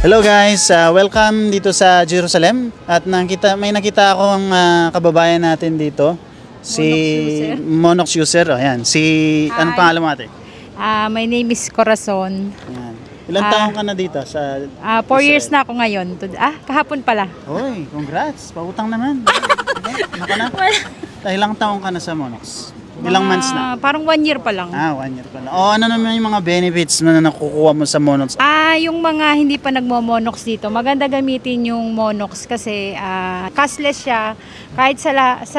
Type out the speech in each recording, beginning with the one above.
Hello guys, welcome dito sa Jerusalem. At may nakita akong kababayan natin dito. Si Monox user. Ayan. Anong pangalan mo ate? My name is Corazon. Ayan. Ilang taong ka na dito sa 4 years na ako ngayon. Kahapon pala. Hoy, congrats. Pautang naman. Naka na? Ilang taong ka na sa Monox? Ilang months na? Parang 1 year pa lang. 1 year pa lang. Ano naman yung mga benefits na nakukuha mo sa Monox? Yung mga hindi pa nagmo-Monox dito, maganda gamitin yung Monox kasi cashless siya. Kahit sa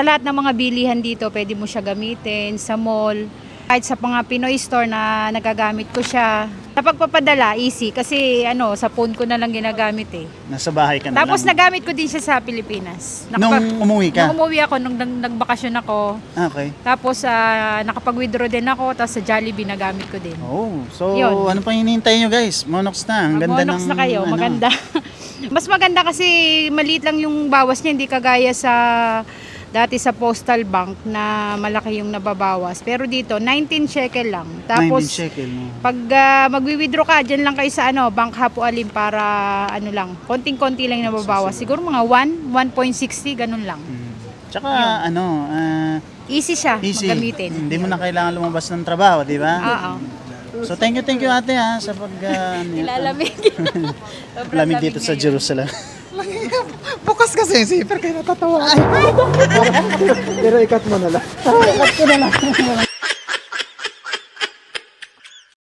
lahat ng mga bilihan dito, pwede mo siya gamitin sa mall. Kahit sa mga Pinoy store na nagagamit ko siya. Sa pagpapadala, easy. Kasi sa phone ko na lang ginagamit eh. Nasa bahay ka na Tapos lang. nagamit ko din siya sa Pilipinas. Nung umuwi ka? Nung umuwi ako, nung nagbakasyon ako. Okay. Tapos nakapag-withdraw din ako. Tapos sa Jollibee nagamit ko din. Oh, so Yun. ano pang hinihintay nyo guys? Monox na. Ang ganda Monox ng na kayo, maganda. Mas maganda kasi maliit lang yung bawas niya. Hindi kagaya sa dati sa postal bank na malaki yung nababawas. Pero dito, 19 shekel lang. Tapos, 19 shekel mo. pag magwi-withdraw ka, dyan lang kayo sa Bank Hapo Alim para lang, konting-konti lang yung nababawas. Siguro mga 1.60, ganun lang. Tsaka Easy siya easy. magamitin. Hindi mo na kailangan lumabas ng trabaho, di ba? Oo. So thank you ate sa Nilalamig. lamig dito sa Jerusalem. Bukas kasi yung zipper kaya natatawa. Pero ikat mo na lang. Ikat ko na lang.